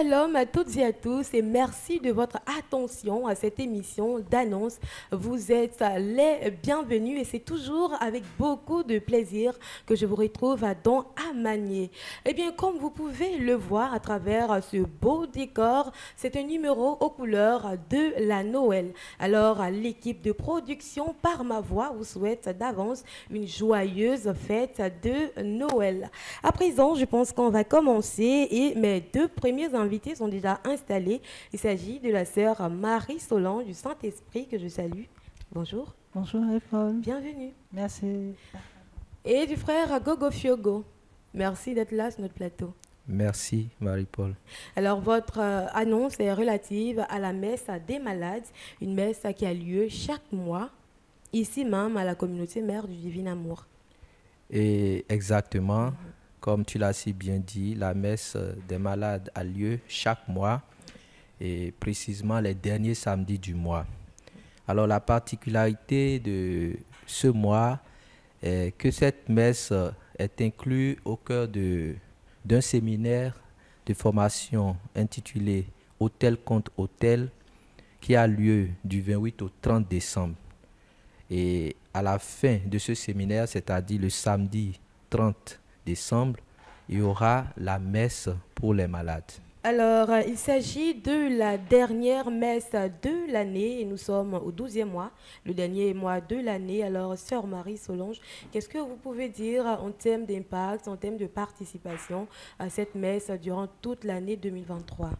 Shalom à toutes et à tous et merci de votre attention à cette émission d'annonce. Vous êtes les bienvenus et c'est toujours avec beaucoup de plaisir que je vous retrouve dans Amanier. Eh bien, comme vous pouvez le voir à travers ce beau décor, c'est un numéro aux couleurs de la Noël. Alors, l'équipe de production Par ma voix vous souhaite d'avance une joyeuse fête de Noël. À présent, je pense qu'on va commencer et mes deux premiers invités sont déjà installés. Il s'agit de la sœur Marie Solange du Saint-Esprit que je salue. Bonjour. Bonjour, Paul. Bienvenue. Merci. Et du frère Gogo Fiogo. Merci d'être là sur notre plateau. Merci, Marie-Paul. Alors, votre annonce est relative à la messe des malades, une messe qui a lieu chaque mois, ici même à la communauté mère du Divin Amour. Et exactement, comme tu l'as si bien dit, la messe des malades a lieu chaque mois et précisément les derniers samedis du mois. Alors, la particularité de ce mois est que cette messe est inclue au cœur d'un séminaire de formation intitulé Hôtel contre Hôtel qui a lieu du 28 au 30 décembre. Et à la fin de ce séminaire, c'est-à-dire le samedi 30 décembre, il y aura la messe pour les malades. Alors, il s'agit de la dernière messe de l'année et nous sommes au 12e mois, le dernier mois de l'année. Alors, sœur Marie Solange, qu'est-ce que vous pouvez dire en termes d'impact, en termes de participation à cette messe durant toute l'année 2023?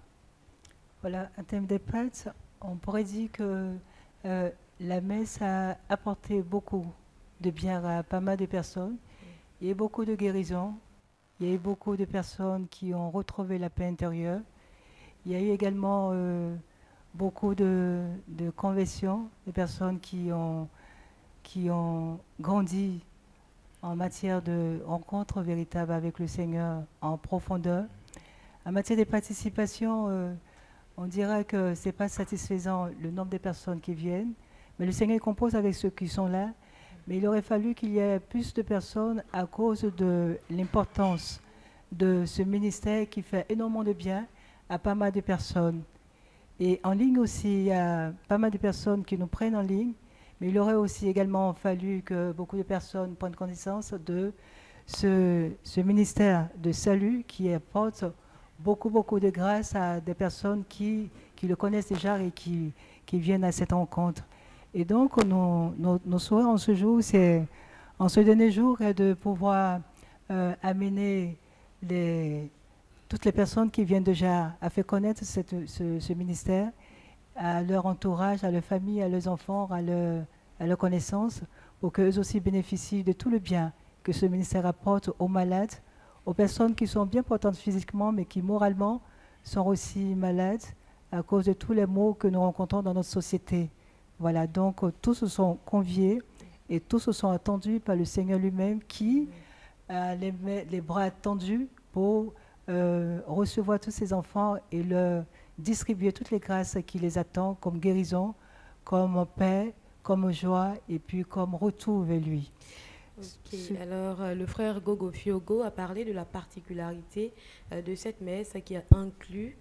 Voilà, en termes d'impact, on pourrait dire que la messe a apporté beaucoup de bien à pas mal de personnes. Il y a eu beaucoup de guérisons. Il y a eu beaucoup de personnes qui ont retrouvé la paix intérieure. Il y a eu également beaucoup de conversions, de personnes qui ont grandi en matière de rencontre véritable avec le Seigneur en profondeur. En matière de participation, on dirait que ce n'est pas satisfaisant le nombre de personnes qui viennent, mais le Seigneur compose avec ceux qui sont là. Mais il aurait fallu qu'il y ait plus de personnes à cause de l'importance de ce ministère qui fait énormément de bien à pas mal de personnes. Et en ligne aussi, il y a pas mal de personnes qui nous prennent en ligne, mais il aurait aussi également fallu que beaucoup de personnes prennent connaissance de ce ministère de salut qui apporte beaucoup de grâce à des personnes qui le connaissent déjà et qui viennent à cette rencontre. Et donc, nos souhaits en ce jour, en ce dernier jour, est de pouvoir amener toutes les personnes qui viennent déjà à faire connaître ce ministère à leur entourage, à leur famille, à leurs enfants, à leurs connaissances, pour qu'eux aussi bénéficient de tout le bien que ce ministère apporte aux malades, aux personnes qui sont bien portantes physiquement, mais qui moralement sont aussi malades à cause de tous les maux que nous rencontrons dans notre société. Voilà, donc tous se sont conviés et tous se sont attendus par le Seigneur lui-même qui a les bras tendus pour recevoir tous ces enfants et leur distribuer toutes les grâces qui les attendent comme guérison, comme paix, comme joie et puis comme retour vers lui. Okay. Alors, le frère Gogo Fiogo a parlé de la particularité de cette messe qui est inclue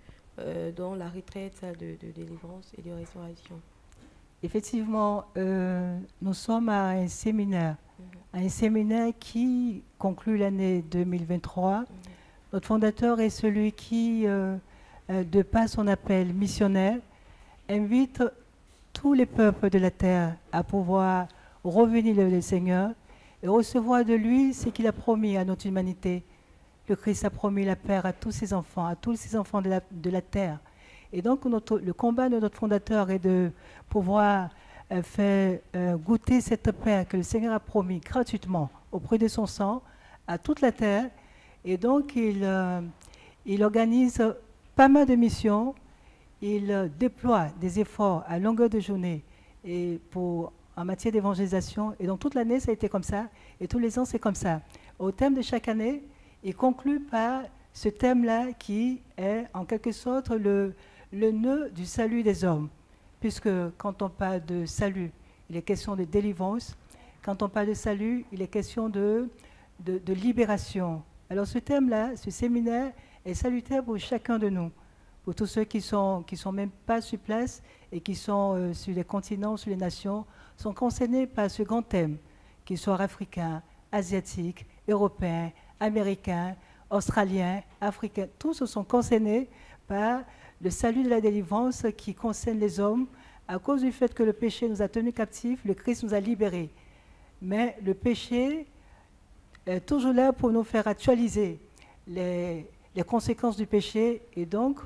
dans la retraite de délivrance et de restauration. Effectivement, nous sommes à un séminaire qui conclut l'année 2023. Notre fondateur est celui qui, de par son appel missionnaire, invite tous les peuples de la terre à pouvoir revenir vers le Seigneur et recevoir de lui ce qu'il a promis à notre humanité. Le Christ a promis la paix à tous ses enfants, de la terre. Et donc, le combat de notre fondateur est de pouvoir faire goûter cette paix que le Seigneur a promis gratuitement au prix de son sang à toute la terre. Et donc, il organise pas mal de missions. Il déploie des efforts à longueur de journée et en matière d'évangélisation. Et donc, toute l'année, ça a été comme ça. Et tous les ans, c'est comme ça. Au thème de chaque année, il conclut par ce thème-là qui est en quelque sorte le nœud du salut des hommes, puisque quand on parle de salut, il est question de délivrance. Quand on parle de salut, il est question de libération. Alors ce thème-là, ce séminaire est salutaire pour chacun de nous, pour tous ceux qui sont même pas sur place et qui sont sur les continents, sur les nations, sont concernés par ce grand thème, qu'ils soient africains, asiatiques, européens, américains, australiens, africains. Tous sont concernés par le salut de la délivrance qui concerne les hommes à cause du fait que le péché nous a tenus captifs, le Christ nous a libérés. Mais le péché est toujours là pour nous faire actualiser les conséquences du péché, et donc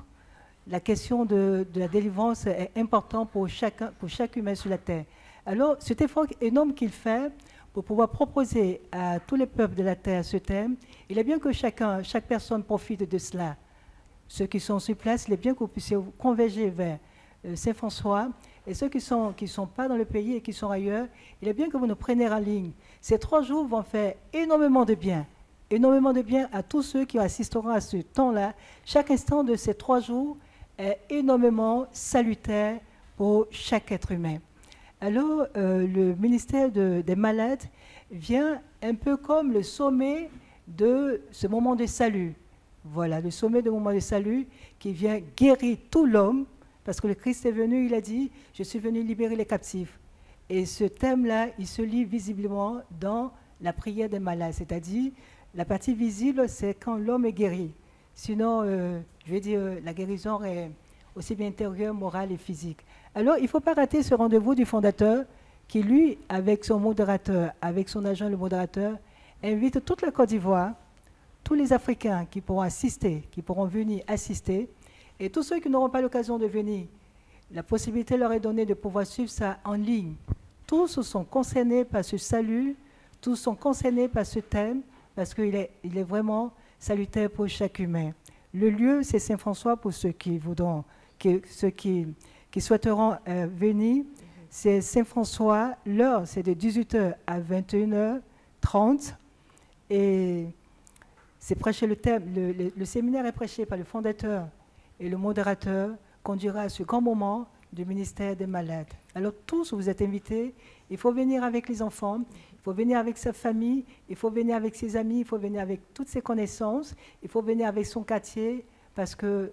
la question de la délivrance est importante pour chaque humain sur la terre. Alors, cet effort énorme qu'il fait pour pouvoir proposer à tous les peuples de la terre ce thème, il est bien que chaque personne profite de cela. Ceux qui sont sur place, il est bien que vous puissiez vous converger vers Saint-François, et ceux qui sont pas dans le pays et qui sont ailleurs, il est bien que vous nous preniez en ligne. Ces 3 jours vont faire énormément de bien à tous ceux qui assisteront à ce temps-là. Chaque instant de ces 3 jours est énormément salutaire pour chaque être humain. Alors, le ministère des malades vient un peu comme le sommet de ce moment de salut. Voilà, le sommet du moment de salut qui vient guérir tout l'homme, parce que le Christ est venu, il a dit, je suis venu libérer les captifs. Et ce thème-là, il se lit visiblement dans la prière des malades, c'est-à-dire la partie visible, c'est quand l'homme est guéri. Sinon, je vais dire, la guérison est aussi bien intérieure, morale et physique. Alors, il ne faut pas rater ce rendez-vous du fondateur qui, lui, avec son modérateur, avec son agent, le modérateur, invite toute la Côte d'Ivoire, tous les Africains qui pourront assister, qui pourront venir assister, et tous ceux qui n'auront pas l'occasion de venir, la possibilité leur est donnée de pouvoir suivre ça en ligne. Tous sont concernés par ce salut, tous sont concernés par ce thème, parce qu'il est vraiment salutaire pour chaque humain. Le lieu, c'est Saint-François pour ceux qui voudront, ceux qui souhaiteront venir. C'est Saint-François, l'heure, c'est de 18h à 21h30. Et c'est prêché le thème, le séminaire est prêché par le fondateur et le modérateur conduira à ce grand moment du ministère des malades. Alors tous, vous êtes invités. Il faut venir avec les enfants, il faut venir avec sa famille, il faut venir avec ses amis, il faut venir avec toutes ses connaissances, il faut venir avec son quartier, parce que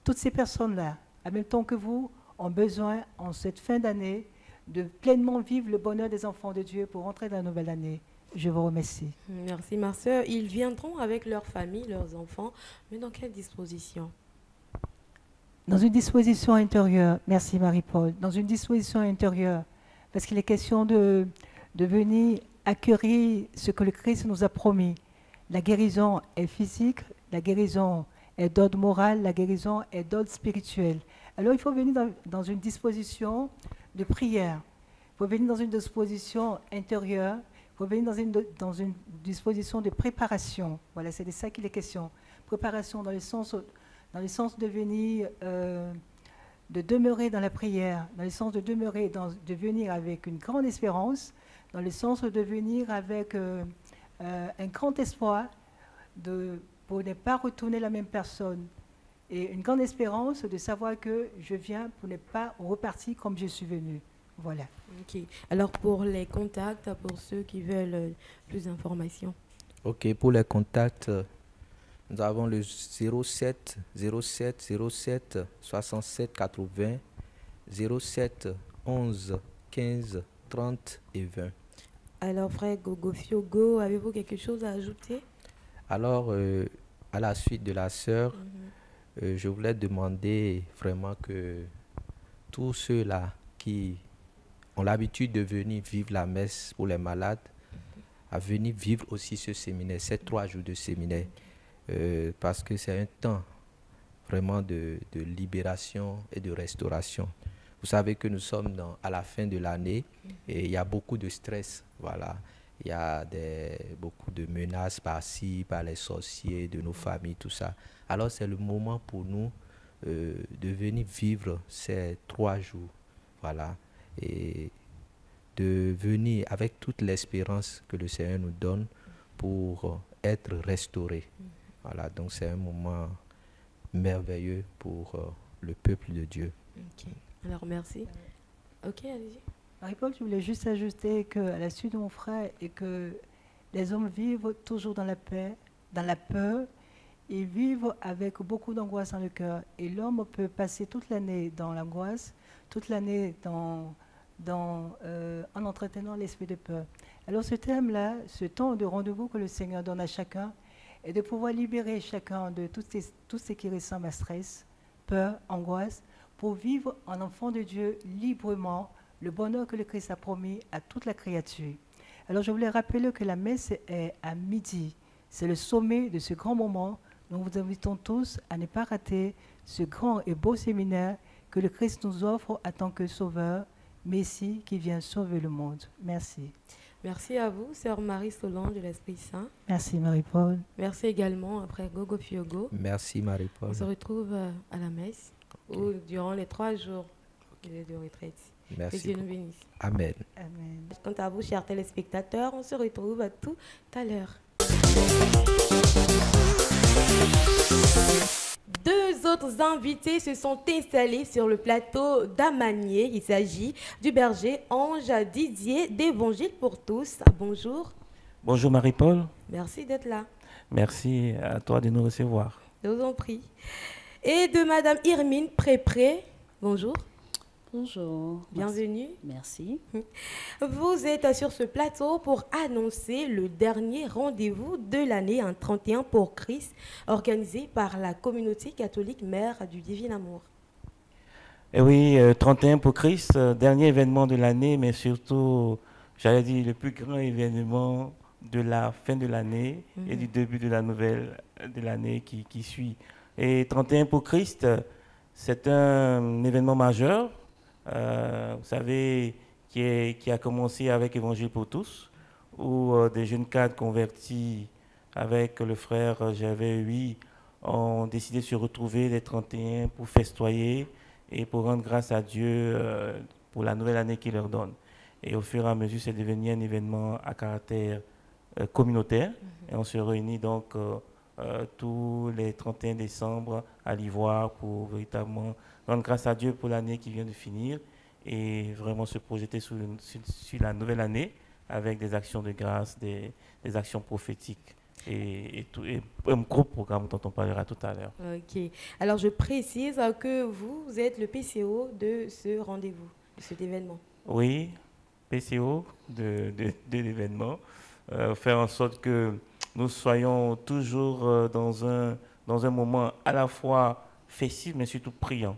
toutes ces personnes-là, en même temps que vous, ont besoin, en cette fin d'année, de pleinement vivre le bonheur des enfants de Dieu pour entrer dans la nouvelle année. Je vous remercie. Merci, ma sœur. Ils viendront avec leur famille, leurs enfants, mais dans quelle disposition? Dans une disposition intérieure, merci Marie-Paul, dans une disposition intérieure, parce qu'il est question de venir acquérir ce que le Christ nous a promis. La guérison est physique, la guérison est d'ordre moral, la guérison est d'ordre spirituel. Alors il faut venir dans une disposition de prière, il faut venir dans une disposition intérieure, il faut venir dans une disposition de préparation. Voilà, c'est de ça qu'il est question. Préparation dans le sens de venir, de demeurer dans la prière, dans le sens de demeurer, de venir avec une grande espérance, dans le sens de venir avec un grand espoir pour ne pas retourner la même personne. Et une grande espérance de savoir que je viens pour ne pas repartir comme je suis venu. Voilà. Ok. Alors pour les contacts, pour ceux qui veulent plus d'informations. Ok, pour les contacts, nous avons le 07 07 07 67 80 07 11 15 30 et 20. Alors frère Gogo Fiogo, avez-vous quelque chose à ajouter? Alors, à la suite de la sœur, je voulais demander vraiment que tous ceux-là qui ont l'habitude de venir vivre la messe pour les malades, à venir vivre aussi ce séminaire, ces 3 jours de séminaire, parce que c'est un temps vraiment de libération et de restauration. Vous savez que nous sommes à la fin de l'année et il y a beaucoup de stress, voilà. Il y a beaucoup de menaces par-ci, par les sorciers de nos familles, tout ça. Alors c'est le moment pour nous de venir vivre ces 3 jours, voilà, et de venir avec toute l'espérance que le Seigneur nous donne pour être restaurés. Voilà, donc c'est un moment merveilleux pour le peuple de Dieu. Ok, alors merci. Ok, allez-y. Marie-Paul, je voulais juste ajouter qu'à la suite de mon frère, et que les hommes vivent toujours dans la paix, dans la peur, Ils vivent avec beaucoup d'angoisse dans le cœur. Et l'homme peut passer toute l'année dans l'angoisse, toute l'année en entretenant l'esprit de peur. Alors ce thème-là, ce temps de rendez-vous que le Seigneur donne à chacun, est de pouvoir libérer chacun de tout ce qui ressemble à stress, peur, angoisse, pour vivre en enfant de Dieu librement le bonheur que le Christ a promis à toute la créature. Alors je voulais rappeler que la messe est à midi. C'est le sommet de ce grand moment. Nous vous invitons tous à ne pas rater ce grand et beau séminaire que le Christ nous offre en tant que sauveur, Messie qui vient sauver le monde. Merci. Merci à vous, Sœur Marie-Solange de l'Esprit Saint. Merci Marie-Paul. Merci également à Frère Gogo Fiogo. Merci Marie-Paul. On se retrouve à la messe ou durant les 3 jours de retraite. Merci. Que Dieu nous bénisse. Amen. Amen. Quant à vous, chers téléspectateurs, on se retrouve à tout à l'heure. 2 autres invités se sont installés sur le plateau d'Amanier. Il s'agit du berger Ange Didier d'Évangile pour tous. Bonjour. Bonjour Marie-Paul. Merci d'être là. Merci à toi de nous recevoir. Je vous en prie. Et de Madame Irmine Prépré. Bonjour. Bonjour. Bienvenue. Merci. Vous êtes sur ce plateau pour annoncer le dernier rendez-vous de l'année, un 31 pour Christ, organisé par la communauté catholique Mère du Divin Amour. Et oui, 31 pour Christ, dernier événement de l'année, mais surtout, j'allais dire, le plus grand événement de la fin de l'année et du début de la nouvelle de l'année qui suit. Et 31 pour Christ, c'est un événement majeur. Vous savez, qui a commencé avec Évangile pour tous, où des jeunes cadres convertis avec le frère Gervais Huy ont décidé de se retrouver les 31 pour festoyer et pour rendre grâce à Dieu pour la nouvelle année qu'il leur donne. Et au fur et à mesure, c'est devenu un événement à caractère communautaire. Et on se réunit donc tous les 31 décembre à l'Ivoire pour véritablement rendre grâce à Dieu pour l'année qui vient de finir et vraiment se projeter sur la nouvelle année avec des actions de grâce, des actions prophétiques et un gros programme dont on parlera tout à l'heure. Ok. Alors, je précise que vous êtes le PCO de ce rendez-vous, de cet événement. Oui, PCO de l'événement. Faire en sorte que nous soyons toujours dans un moment à la fois festif, mais surtout priant.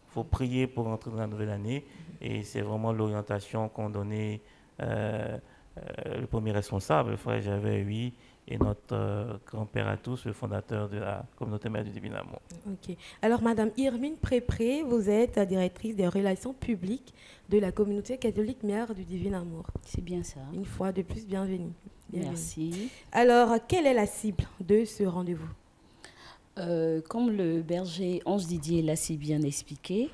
Il faut prier pour entrer dans la nouvelle année. Et c'est vraiment l'orientation qu'ont donné le premier responsable, le frère Gervais Huy, et notre grand-père à tous, le fondateur de la communauté Mère du Divin Amour. Ok. Alors, Madame Irmine Prépré, vous êtes la directrice des relations publiques de la communauté catholique Mère du Divin Amour. C'est bien ça. Une fois de plus, bienvenue. Merci. Alors, quelle est la cible de ce rendez-vous? Comme le berger Ange Didier l'a si bien expliqué,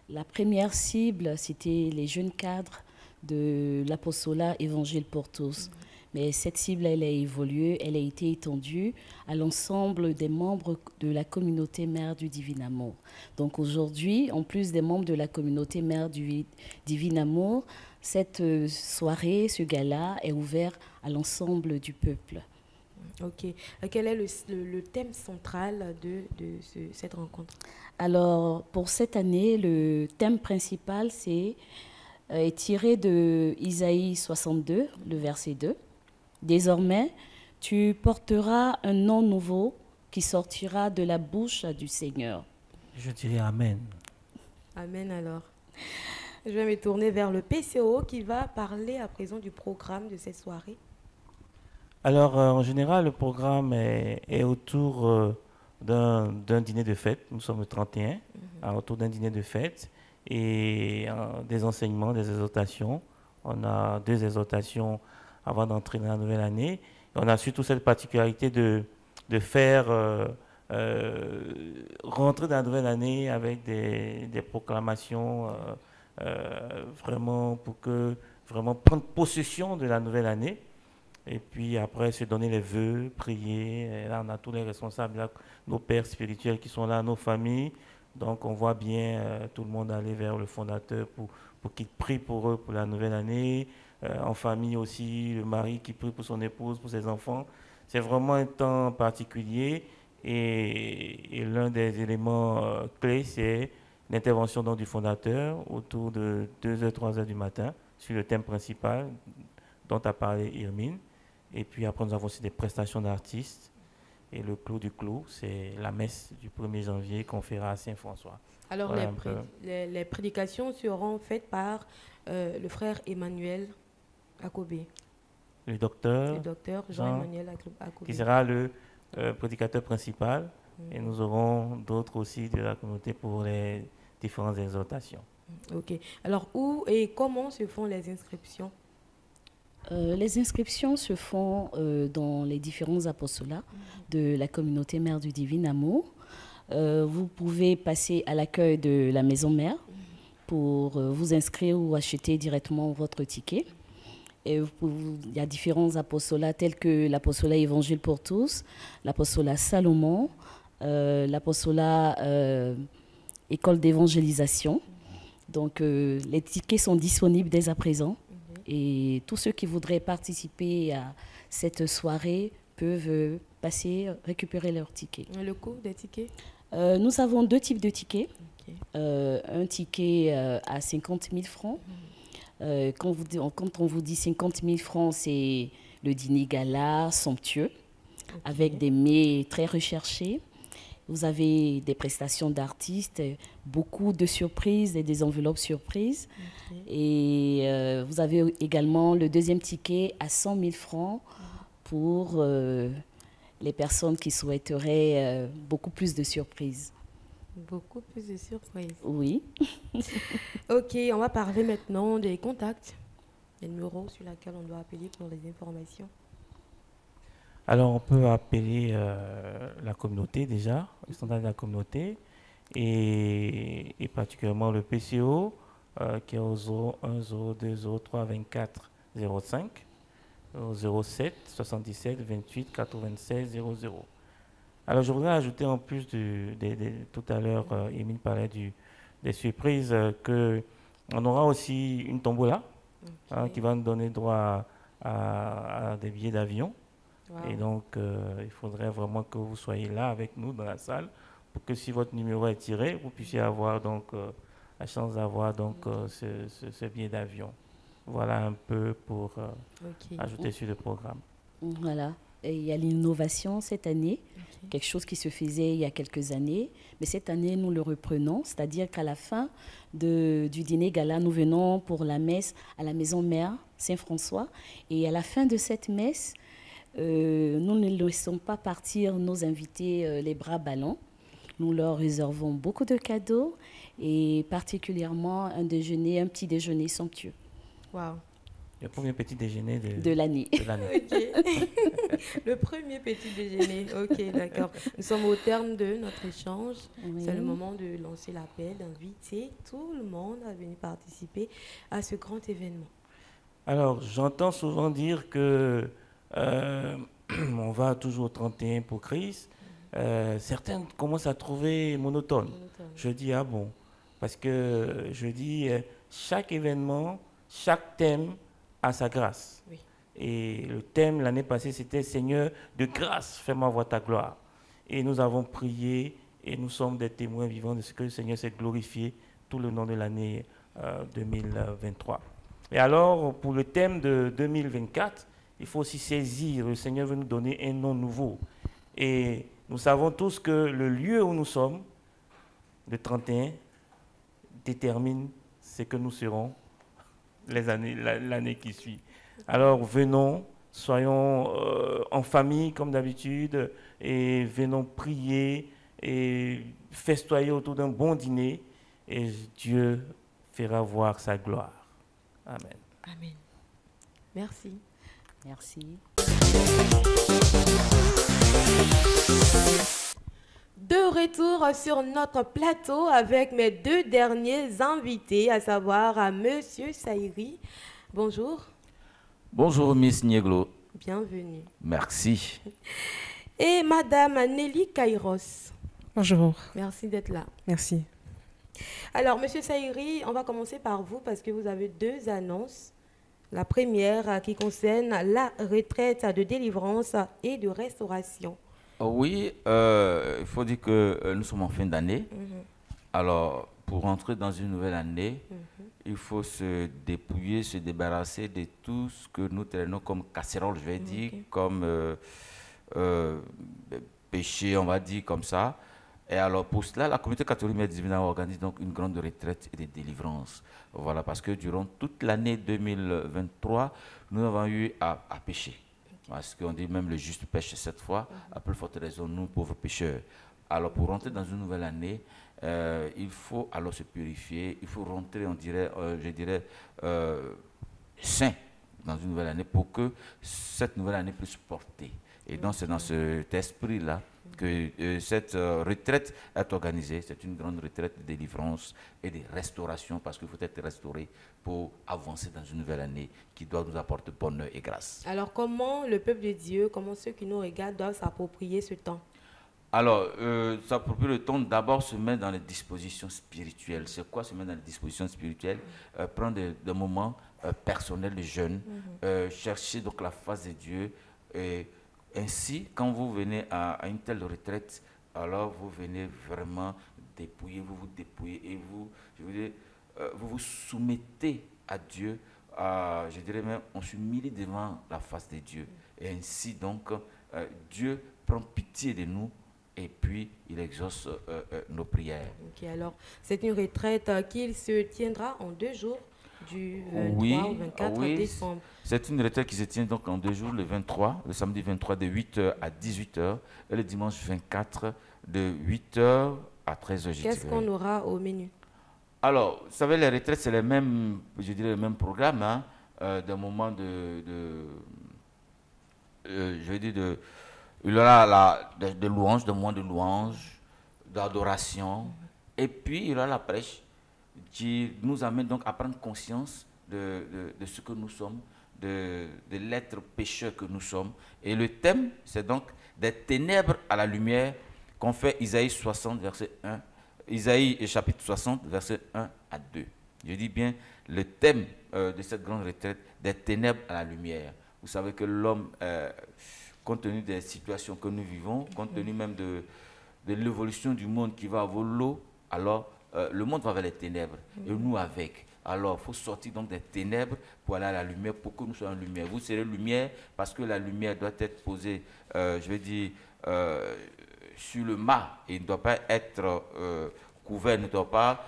la première cible, c'était les jeunes cadres de l'apostolat Évangile pour tous. Mais cette cible, elle a évolué, elle a été étendue à l'ensemble des membres de la communauté Mère du Divin Amour. Donc aujourd'hui, en plus des membres de la communauté Mère du Divin Amour, cette soirée, ce gala est ouvert à l'ensemble du peuple. Ok. Quel est le thème central de cette rencontre? Alors, pour cette année, le thème principal est tiré de Isaïe 62, le verset 2. Désormais, tu porteras un nom nouveau qui sortira de la bouche du Seigneur. Je dirais Amen. Amen alors. Je vais me tourner vers le PCO qui va parler à présent du programme de cette soirée. Alors, en général, le programme est autour d'un dîner de fête. Nous sommes le 31, autour d'un dîner de fête et des enseignements, des exhortations. On a 2 exhortations avant d'entrer dans la nouvelle année. Et on a surtout cette particularité de faire rentrer dans la nouvelle année avec des proclamations vraiment pour vraiment prendre possession de la nouvelle année. Et puis après, se donner les vœux, prier. Et là, on a tous les responsables, là, nos pères spirituels qui sont là, nos familles. Donc, on voit bien tout le monde aller vers le fondateur pour qu'il prie pour eux pour la nouvelle année. En famille aussi, le mari qui prie pour son épouse, pour ses enfants. C'est vraiment un temps particulier. Et l'un des éléments clés, c'est l'intervention donc, du fondateur autour de 2h, 3h du matin sur le thème principal dont a parlé Irmine. Et puis après, nous avons aussi des prestations d'artistes. Et le clou du clou, c'est la messe du 1er janvier qu'on fera à Saint-François. Alors, Voilà les prédications seront faites par le frère Emmanuel Akobé, le docteur Jean-Emmanuel Akobé, qui sera le prédicateur principal. Et nous aurons d'autres aussi de la communauté pour les différentes exhortations. Ok. Alors, où et comment se font les inscriptions? Les inscriptions se font dans les différents apostolats de la communauté Mère du Divin Amour. Vous pouvez passer à l'accueil de la maison mère pour vous inscrire ou acheter directement votre ticket. Et il y a différents apostolats tels que l'apostolat Évangile pour tous, l'apostolat Salomon, l'apostolat École d'évangélisation. Donc les tickets sont disponibles dès à présent. Et tous ceux qui voudraient participer à cette soirée peuvent passer, récupérer leur ticket. Le coût des tickets? Nous avons 2 types de tickets. Okay. Un ticket à 50 000 francs. Quand on vous dit 50 000 francs, c'est le dîner gala somptueux, avec des mets très recherchés. Vous avez des prestations d'artistes, beaucoup de surprises et des enveloppes surprises. Et vous avez également le 2e ticket à 100 000 francs pour les personnes qui souhaiteraient beaucoup plus de surprises. Beaucoup plus de surprises. Oui. Ok, on va parler maintenant des contacts, des numéros sur lesquels on doit appeler pour les informations. Alors, on peut appeler la communauté déjà, le standard de la communauté, et particulièrement le PCO, qui est au 01 02 03 24 05, au 07 77 28 96 00. Alors, je voudrais ajouter en plus, tout à l'heure, Émile parlait des surprises, qu'on aura aussi une tombola qui va nous donner droit à des billets d'avion. Wow. Et donc, il faudrait vraiment que vous soyez là avec nous dans la salle pour que si votre numéro est tiré, vous puissiez avoir donc, la chance d'avoir donc, ce billet d'avion. Voilà un peu pour ajouter sur le programme. Voilà. Et il y a l'innovation cette année, quelque chose qui se faisait il y a quelques années. Mais cette année, nous le reprenons, c'est-à-dire qu'à la fin du dîner gala, nous venons pour la messe à la maison mère Saint-François. Et à la fin de cette messe, nous ne laissons pas partir nos invités les bras ballants. Nous leur réservons beaucoup de cadeaux et particulièrement un petit déjeuner somptueux. Wow. Le premier petit déjeuner de l'année. Okay. Le premier petit déjeuner. Ok, d'accord. Nous sommes au terme de notre échange. Oui. C'est le moment de lancer l'appel, d'inviter tout le monde à venir participer à ce grand événement. Alors, j'entends souvent dire que on va toujours au 31 pour Christ. Certains commencent à trouver monotone. Je dis, ah bon, parce que je dis, chaque événement, chaque thème a sa grâce. Oui. Et le thème l'année passée, c'était « Seigneur, de grâce, fais-moi voir ta gloire ». Et nous avons prié et nous sommes des témoins vivants de ce que le Seigneur s'est glorifié tout le long de l'année 2023. Et alors, pour le thème de 2024, il faut aussi saisir, le Seigneur veut nous donner un nom nouveau. Et nous savons tous que le lieu où nous sommes, le 31, détermine ce que nous serons l'année qui suit. Alors venons, soyons en famille comme d'habitude et venons prier et festoyer autour d'un bon dîner et Dieu fera voir sa gloire. Amen. Amen. Merci. Merci. De retour sur notre plateau avec mes 2 derniers invités, à savoir Monsieur Saïri. Bonjour. Bonjour Miss Nieglo. Bienvenue. Merci. Et Madame Nelly Kairos. Bonjour. Merci d'être là. Merci. Alors Monsieur Saïri, on va commencer par vous parce que vous avez 2 annonces. La première qui concerne la retraite de délivrance et de restauration. Oui, il faut dire que nous sommes en fin d'année. Alors, pour rentrer dans une nouvelle année, il faut se dépouiller, se débarrasser de tout ce que nous traînons comme casserole, je vais dire, comme euh, péché, on va dire comme ça. Et alors, pour cela, la communauté catholique Mère Divine organise donc une grande retraite et des délivrances. Voilà, parce que durant toute l'année 2023, nous avons eu à pécher. Parce qu'on dit même le juste pêche cette fois, à plus forte raison, nous pauvres pécheurs. Alors pour rentrer dans une nouvelle année, il faut alors se purifier, il faut rentrer, je dirais, sain dans une nouvelle année pour que cette nouvelle année puisse porter. Et donc c'est dans cet esprit-là que cette retraite est organisée. C'est une grande retraite de délivrance et de restauration parce qu'il faut être restauré pour avancer dans une nouvelle année qui doit nous apporter bonheur et grâce. Alors, comment le peuple de Dieu, comment ceux qui nous regardent doivent s'approprier ce temps? Alors, s'approprier le temps, d'abord se mettre dans les dispositions spirituelles. C'est quoi se mettre dans les dispositions spirituelles? Prendre des moments personnels de jeûne, chercher donc la face de Dieu. Et ainsi, quand vous venez à une telle retraite, alors vous venez vraiment dépouiller, vous vous dépouillez et vous, je veux dire, vous vous soumettez à Dieu. Je dirais même, on s'humilie devant la face de Dieu. Et ainsi, donc, Dieu prend pitié de nous. Et puis, il exauce nos prières. Ok, alors, c'est une retraite qui se tiendra en 2 jours, du 23 au 24 décembre. C'est une retraite qui se tient donc en 2 jours, le 23, le samedi 23 de 8h à 18h, et le dimanche 24 de 8h à 13h. Qu'est-ce qu'on aura au menu? Alors, vous savez, les retraites, c'est les mêmes, je dirais, le même programme, hein, d'un moment je veux dire, il y aura des louanges, des moments de louanges, d'adoration. Et puis, il y aura la prêche qui nous amène donc à prendre conscience de ce que nous sommes, de l'être pécheur que nous sommes. Et le thème, c'est donc des ténèbres à la lumière qu'on fait Isaïe 60, verset 1. Isaïe chapitre 60, verset 1 à 2. Je dis bien le thème de cette grande retraite, des ténèbres à la lumière. Vous savez que l'homme... compte tenu des situations que nous vivons, compte tenu même de l'évolution du monde qui va à volo, alors le monde va vers les ténèbres, et nous avec. Alors, il faut sortir donc des ténèbres pour aller à la lumière, pour que nous soyons en lumière. Vous serez lumière parce que la lumière doit être posée, je vais dire, sur le mât, et ne doit pas être couvert, ne doit pas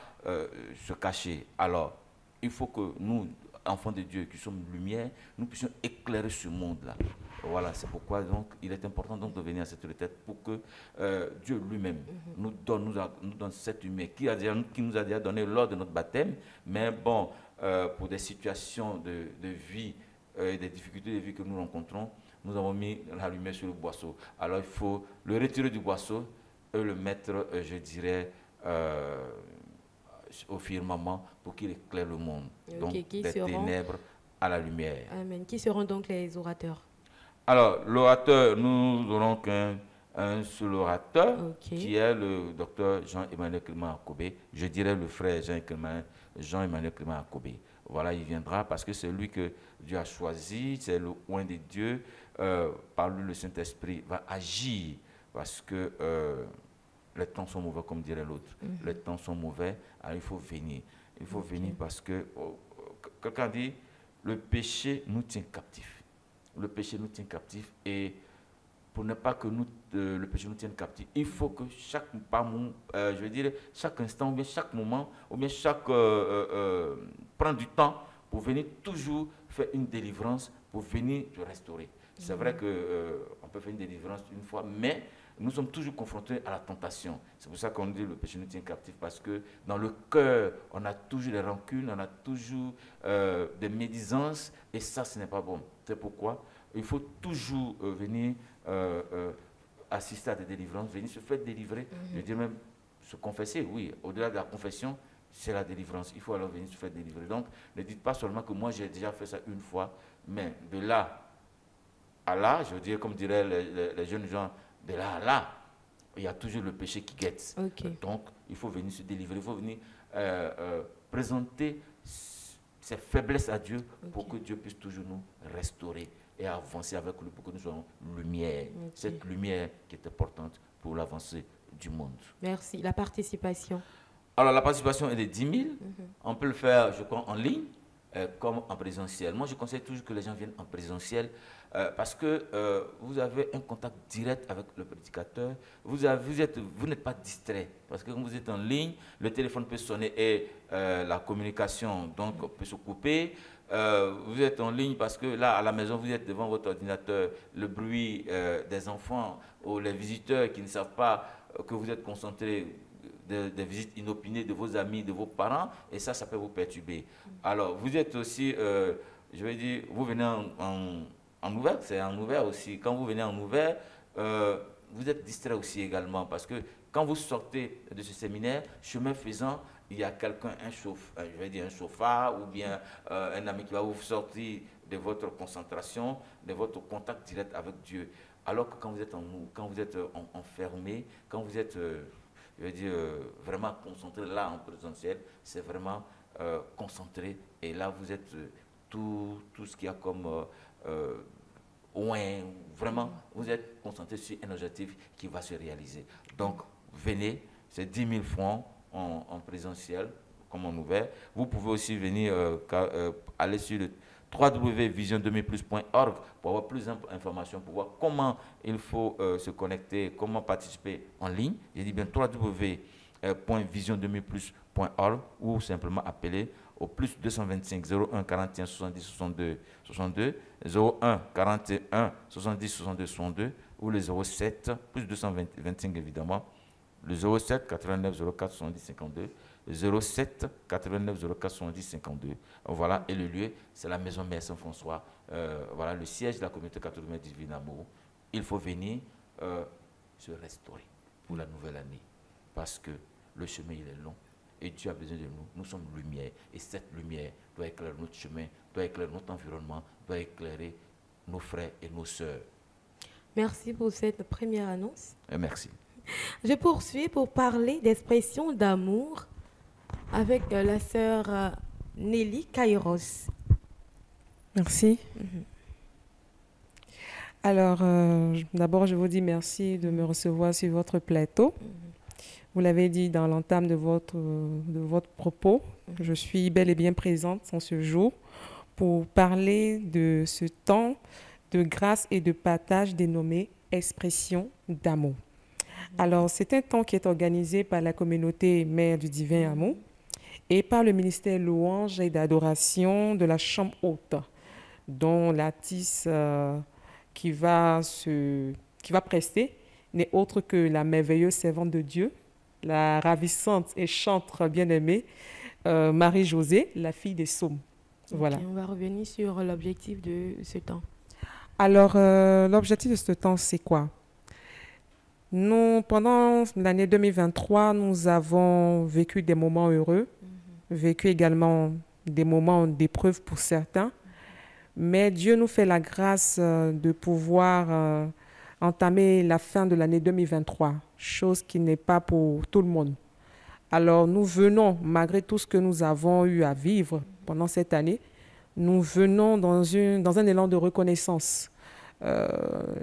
se cacher. Alors, il faut que nous, enfants de Dieu qui sommes lumière, nous puissions éclairer ce monde-là. Voilà, c'est pourquoi donc, il est important donc de venir à cette retraite pour que Dieu lui-même nous donne cette lumière qui nous a déjà donné lors de notre baptême. Mais bon, pour des situations de vie et des difficultés de vie que nous rencontrons, nous avons mis la lumière sur le boisseau. Alors il faut le retirer du boisseau et le mettre, je dirais, au firmament pour qu'il éclaire le monde. Okay, donc des ténèbres à la lumière. Amen. Qui seront donc les orateurs? Alors, l'orateur, nous aurons un seul orateur, qui est le docteur Jean-Emmanuel Clément Akobé. Je dirais le frère Jean-Emmanuel Clément Akobé. Voilà, il viendra parce que c'est lui que Dieu a choisi, c'est le oint de Dieu. Par lui, le Saint-Esprit va agir parce que les temps sont mauvais, comme dirait l'autre. Les temps sont mauvais, alors il faut venir. Il faut venir parce que, quelqu'un dit, le péché nous tient captifs. Le péché nous tient captifs, et pour ne pas que le péché nous tienne captifs, il faut que chaque instant, ou bien chaque moment, ou bien prendre du temps pour venir toujours faire une délivrance, pour venir te restaurer. C'est vrai qu'on peut faire une délivrance une fois, mais nous sommes toujours confrontés à la tentation. C'est pour ça qu'on dit que le péché nous tient captifs, parce que dans le cœur, on a toujours des rancunes, on a toujours des médisances, et ça, ce n'est pas bon. C'est pourquoi il faut toujours venir assister à des délivrances, venir se faire délivrer, je dirais même se confesser, oui. Au-delà de la confession, c'est la délivrance. Il faut alors venir se faire délivrer. Donc, ne dites pas seulement que moi, j'ai déjà fait ça une fois, mais de là à là, je dirais, comme diraient les jeunes gens, de là à là, il y a toujours le péché qui guette. Donc, il faut venir se délivrer, il faut venir présenter ses faiblesses à Dieu pour que Dieu puisse toujours nous restaurer. et avancer avec lui pour que nous soyons lumière. Cette lumière qui est importante pour l'avancée du monde. Merci. La participation. Alors, la participation est de 10 000. On peut le faire, je crois, en ligne, comme en présentiel. Moi, je conseille toujours que les gens viennent en présentiel parce que vous avez un contact direct avec le prédicateur. Vous n'êtes pas distrait parce que quand vous êtes en ligne, le téléphone peut sonner et la communication donc, peut se couper. Vous êtes en ligne parce que là, à la maison, vous êtes devant votre ordinateur. Le bruit des enfants ou les visiteurs qui ne savent pas que vous êtes concentré, des visites inopinées de vos amis, de vos parents, et ça peut vous perturber. Alors, vous êtes aussi, je vais dire, vous venez en ouvert, c'est en ouvert aussi. Quand vous venez en ouvert, vous êtes distrait aussi également, parce que quand vous sortez de ce séminaire, chemin faisant, il y a quelqu'un, je vais dire un chauffard, ou bien un ami qui va vous sortir de votre concentration, de votre contact direct avec Dieu. Alors que quand vous êtes enfermé, quand vous êtes je veux dire, vraiment concentré là en présentiel, c'est vraiment concentré. Et là, vous êtes tout ce qu'il y a comme vraiment, vous êtes concentré sur un objectif qui va se réaliser. Donc, venez, c'est 10 000 francs en présentiel, comme en ouvert. Vous pouvez aussi venir aller sur le www.vision20plus.org pour avoir plus d'informations, pour voir comment il faut se connecter, comment participer en ligne. J'ai dit bien www.vision20plus.org ou simplement appeler au plus 225 01 41 70 62 62 01 41 70 62 62 ou le 07 plus 225 évidemment, le 07 89 04 70 52. 07 89 04 70 52. Voilà, et le lieu, c'est la maison Mère Saint-François. Voilà, le siège de la communauté catholique Divine Amour. Il faut venir se restaurer pour la nouvelle année. Parce que le chemin, il est long. Et Dieu a besoin de nous. Nous sommes lumière. Et cette lumière doit éclairer notre chemin, doit éclairer notre environnement, doit éclairer nos frères et nos sœurs. Merci pour cette première annonce. Merci. Je poursuis pour parler d'expression d'amour avec la sœur Nelly Kairos. Merci. Alors, d'abord, je vous dis merci de me recevoir sur votre plateau. Vous l'avez dit dans l'entame de votre propos, je suis bel et bien présente en ce jour pour parler de ce temps de grâce et de partage dénommé Expression d'amour. Alors, c'est un temps qui est organisé par la communauté Mère du Divin Amour et par le ministère Louange et d'Adoration de la Chambre Haute, dont l'artiste qui va prester n'est autre que la merveilleuse servante de Dieu, la ravissante et chantre bien-aimée Marie-Josée, la fille des Saumes. Voilà. On va revenir sur l'objectif de ce temps. Alors, l'objectif de ce temps, c'est quoi? Pendant l'année 2023, nous avons vécu des moments heureux, vécu également des moments d'épreuve pour certains, mais Dieu nous fait la grâce de pouvoir entamer la fin de l'année 2023, chose qui n'est pas pour tout le monde. Alors nous venons, malgré tout ce que nous avons eu à vivre pendant cette année, nous venons dans un élan de reconnaissance.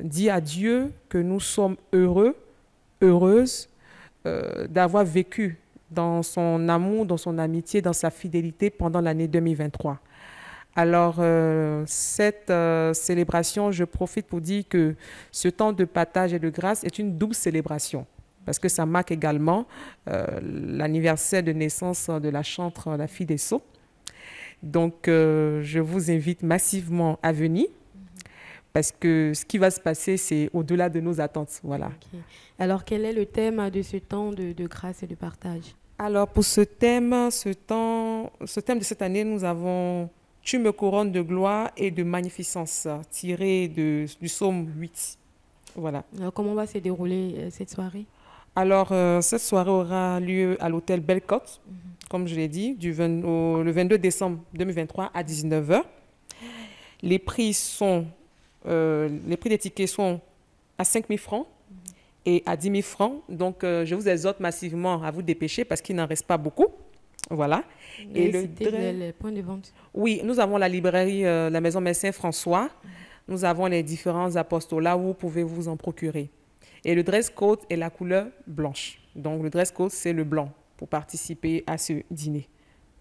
Dit à Dieu que nous sommes heureuses d'avoir vécu dans son amour, dans son amitié, dans sa fidélité pendant l'année 2023. Alors, cette célébration, je profite pour dire que ce temps de partage et de grâce est une double célébration parce que ça marque également l'anniversaire de naissance de la chantre, la fille des Sceaux. Donc, je vous invite massivement à venir. Parce que ce qui va se passer, c'est au-delà de nos attentes. Voilà. Okay. Alors, quel est le thème de ce temps de grâce et de partage? Alors, pour ce thème de cette année, nous avons « Tu me couronnes de gloire et de magnificence » tiré du psaume 8. Voilà. Alors, comment va se dérouler cette soirée? Alors, cette soirée aura lieu à l'hôtel Bellecote, comme je l'ai dit, le 22 décembre 2023 à 19h. Les prix des tickets sont à 5 000 francs et à 10 000 francs. Donc, je vous exhorte massivement à vous dépêcher parce qu'il n'en reste pas beaucoup. Voilà. Et les points de vente? Oui, nous avons la librairie La Maison Mère Saint-François nous avons les différents apostolats où vous pouvez vous en procurer. Et le dress code est la couleur blanche. Donc, le dress code, c'est le blanc pour participer à ce dîner.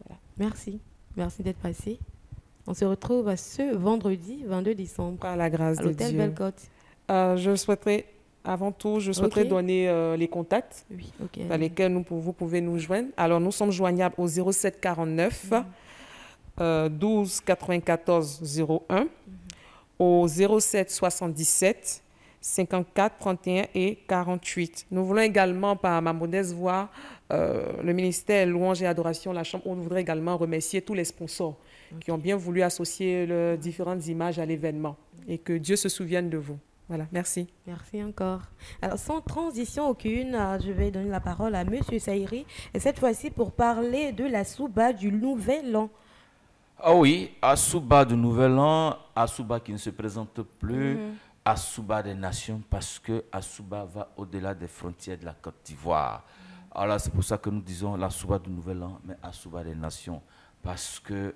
Voilà. Merci. Merci d'être passé. On se retrouve ce vendredi 22 décembre Par la grâce à de l'hôtel Dieu. Belle-Côte. Je souhaiterais, avant tout, Ok. donner les contacts Oui, ok. par lesquels vous pouvez nous joindre. Alors, nous sommes joignables au 07 49 12 94 01, au 07 77 54 31 et 48. Nous voulons également, par ma modeste voix, le ministère Louange et Adoration, la Chambre, on voudrait également remercier tous les sponsors qui ont bien voulu associer leurs différentes images à l'événement et que Dieu se souvienne de vous. Voilà, merci. Merci encore. Alors, sans transition aucune, je vais donner la parole à Monsieur Saïri, et cette fois-ci pour parler de la Souba du Nouvel An. Ah oui, Asuba du Nouvel An, Asuba qui ne se présente plus, Asuba des nations, parce que Asuba va au-delà des frontières de la Côte d'Ivoire. Alors c'est pour ça que nous disons l'Asuba du Nouvel An, mais Asuba des nations, parce que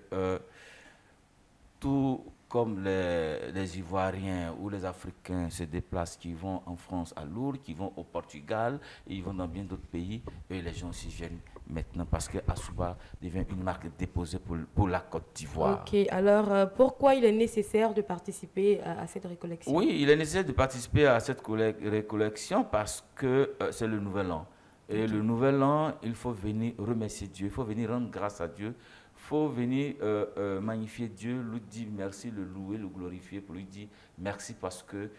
tout comme les Ivoiriens ou les Africains se déplacent, qui vont en France à Lourdes, qui vont au Portugal, et ils vont dans bien d'autres pays, et les gens aussi viennent maintenant parce que Asuba devient une marque déposée pour la Côte d'Ivoire. Ok, alors pourquoi il est nécessaire de participer à cette récollection? Oui, il est nécessaire de participer à cette récollection parce que c'est le Nouvel An. Et le Nouvel An, il faut venir remercier Dieu, il faut venir rendre grâce à Dieu, il faut venir magnifier Dieu, lui dire merci, le louer, le glorifier, pour lui dire merci parce que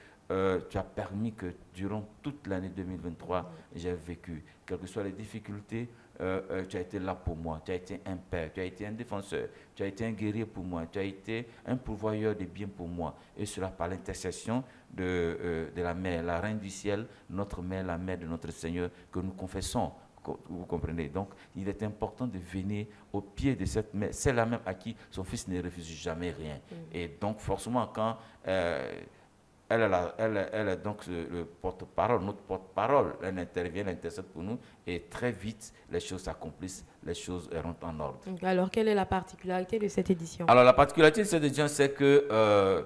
tu as permis que durant toute l'année 2023, j'ai vécu, quelles que soient les difficultés, tu as été là pour moi, tu as été un père, tu as été un défenseur, tu as été un guerrier pour moi, tu as été un pourvoyeur de biens pour moi. Et cela par l'intercession de la mère, la reine du ciel, notre mère, la mère de notre Seigneur, que nous confessons. Vous comprenez? Donc, il est important de venir au pied de cette mère. C'est la même à qui son fils ne refuse jamais rien. Et donc, forcément, quand elle est donc le porte-parole, notre porte-parole. Elle intervient, elle intercède pour nous et très vite, les choses s'accomplissent, les choses rentrent en ordre. Alors, quelle est la particularité de cette édition? Alors, la particularité de cette édition, c'est que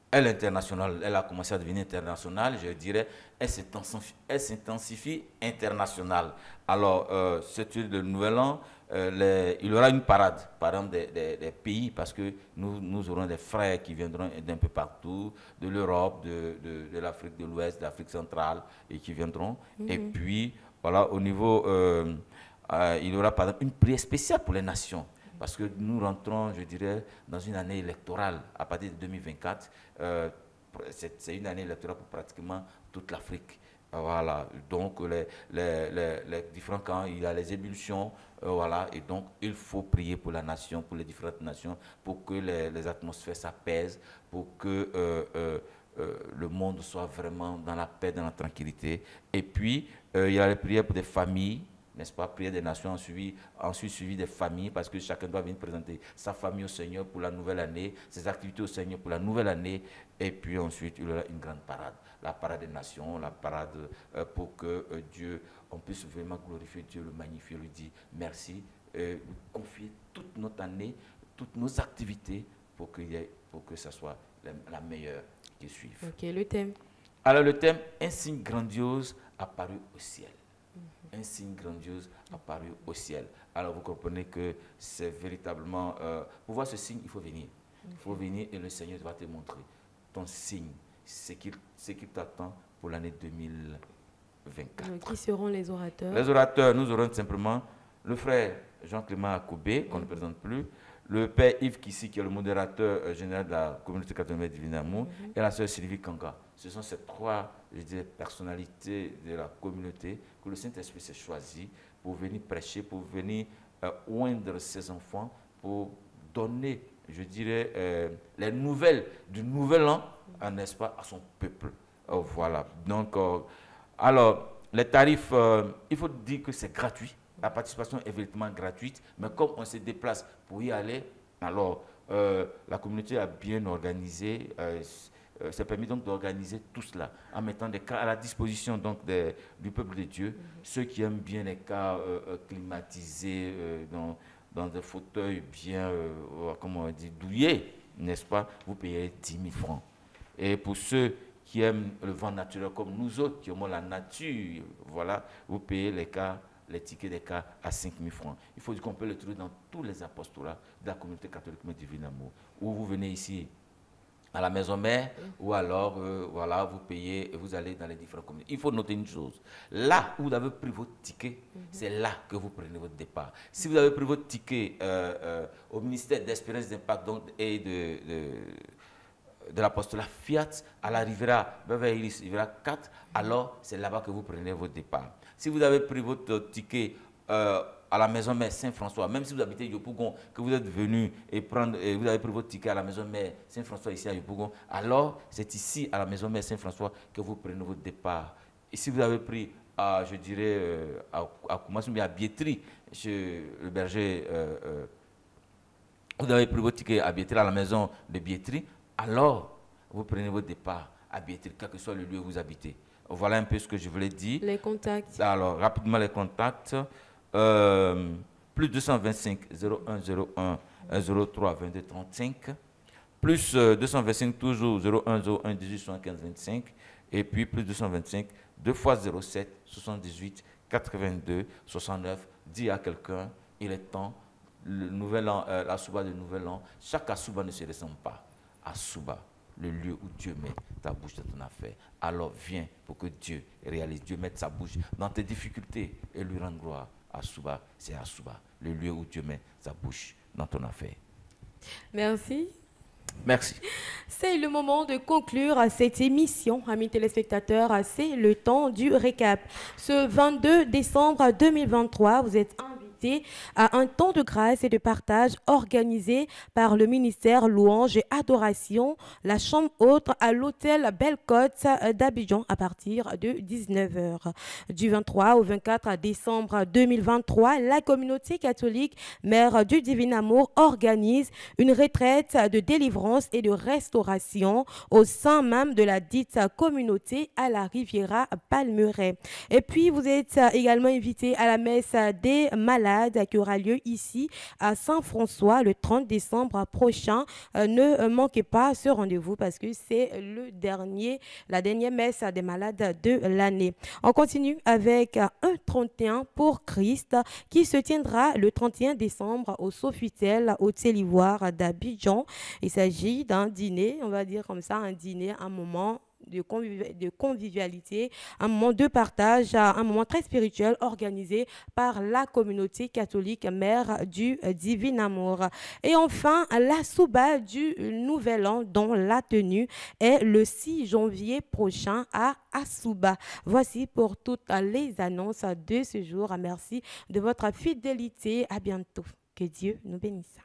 elle est internationale. Elle a commencé à devenir internationale, je dirais. Elle s'intensifie internationale. Alors, c'est le Nouvel An. Il y aura une parade, par exemple, des pays, parce que nous aurons des frères qui viendront d'un peu partout, de l'Europe, de l'Afrique de l'Ouest, de l'Afrique centrale, et qui viendront. Et puis, voilà, au niveau, il y aura par exemple une prière spéciale pour les nations. Parce que nous rentrons, je dirais, dans une année électorale à partir de 2024. C'est une année électorale pour pratiquement toute l'Afrique. Voilà, donc les différents camps, il y a les ébullitions, voilà, et donc il faut prier pour la nation, pour les différentes nations, pour que les atmosphères s'apaisent, pour que le monde soit vraiment dans la paix, dans la tranquillité. Et puis, il y a les prières pour des familles, n'est-ce pas, prière des nations, ensuite suivi des familles, parce que chacun doit venir présenter sa famille au Seigneur pour la nouvelle année, ses activités au Seigneur pour la nouvelle année, et puis ensuite il y aura une grande parade, la parade des nations, la parade pour que Dieu, on puisse vraiment glorifier Dieu, le magnifier, lui dire merci, lui confier toute notre année, toutes nos activités pour que ça soit la meilleure qui suive. Ok, le thème. Alors le thème, un signe grandiose apparu au ciel. Un signe grandiose apparu au ciel. Alors vous comprenez que c'est véritablement... pour voir ce signe, il faut venir. Il faut venir et le Seigneur va te montrer ton signe, ce qui t'attend pour l'année 2024. Qui seront les orateurs? Les orateurs, nous aurons simplement le frère Jean-Clément Akoubé, qu'on ne présente plus, le père Yves Kissi, qui est le modérateur général de la communauté catholique Divin Amour, et la sœur Sylvie Kanga. Ce sont ces trois, je dirais, personnalités de la communauté que le Saint-Esprit s'est choisi pour venir prêcher, pour venir oindre ses enfants, pour donner, je dirais, les nouvelles du Nouvel An, n'est-ce pas, à son peuple. Voilà. Donc, alors, les tarifs, il faut dire que c'est gratuit. La participation est véritablement gratuite, mais comme on se déplace pour y aller, alors la communauté a bien organisé, s'est permis donc d'organiser tout cela en mettant des cas à la disposition donc du peuple de Dieu, ceux qui aiment bien les cas climatisés dans des fauteuils bien, comment on dit, douillés, n'est-ce pas, vous payez 10 000 francs. Et pour ceux qui aiment le vent naturel comme nous autres, qui aimons la nature, voilà, vous payez les tickets des cas à 5 000 francs. Il faut dire qu'on peut le trouver dans tous les apostolats de la communauté catholique mais Divin Amour. Ou vous venez ici à la maison mère, ou alors, voilà, vous payez et vous allez dans les différentes communautés. Il faut noter une chose. Là où vous avez pris votre ticket, c'est là que vous prenez votre départ. Si vous avez pris votre ticket au ministère d'Espérance d'Impact et de l'apostolat Fiat, à la Riviera Beverly Hills, Riviera 4, alors c'est là-bas que vous prenez votre départ. Si vous avez pris votre ticket à la maison mère Saint-François, même si vous habitez Yopougon, que vous êtes venu et vous avez pris votre ticket à la maison mère Saint-François ici à Yopougon, alors c'est ici à la maison mère Saint-François que vous prenez votre départ. Et si vous avez pris, je dirais, à Koumassou, mais à Biétri, chez le berger, vous avez pris votre ticket à Biétri, à la maison de Biétri, alors vous prenez votre départ à Biétri, quel que soit le lieu où vous habitez. Voilà un peu ce que je voulais dire. Les contacts. Alors, rapidement les contacts. Plus 225 0101 03 22 35. Plus 225 toujours 0101 18 75 25. Et puis plus 225 2 fois 07 78 82 69. Dis à quelqu'un, il est temps. Le nouvel an, la Souba de nouvel an, chaque Souba ne se ressemble pas. Asuba, le lieu où Dieu met ta bouche dans ton affaire. Alors viens pour que Dieu réalise. Dieu mette sa bouche dans tes difficultés et lui rendre gloire. Asuba, c'est Asuba, le lieu où Dieu met sa bouche dans ton affaire. Merci. Merci. C'est le moment de conclure cette émission, amis téléspectateurs. C'est le temps du récap. Ce 22 décembre 2023, vous êtes invités à un temps de grâce et de partage organisé par le ministère Louange et Adoration, la chambre haute à l'hôtel Belle-Côte d'Abidjan à partir de 19h. Du 23 au 24 décembre 2023, la communauté catholique Mère du Divin Amour organise une retraite de délivrance et de restauration au sein même de la dite communauté à la Riviera Palmeraie. Et puis, vous êtes également invités à la messe des malades qui aura lieu ici à Saint-François le 30 décembre prochain. Ne manquez pas ce rendez-vous parce que c'est la dernière messe des malades de l'année. On continue avec un 31 pour Christ qui se tiendra le 31 décembre au Sofitel Hôtel Ivoire d'Abidjan. Il s'agit d'un dîner, on va dire comme ça, un dîner, un moment de convivialité, un moment de partage, un moment très spirituel organisé par la communauté catholique Mère du Divin Amour. Et enfin, la Souba du Nouvel An dont la tenue est le 6 janvier prochain à Asuba. Voici pour toutes les annonces de ce jour. Merci de votre fidélité. À bientôt. Que Dieu nous bénisse.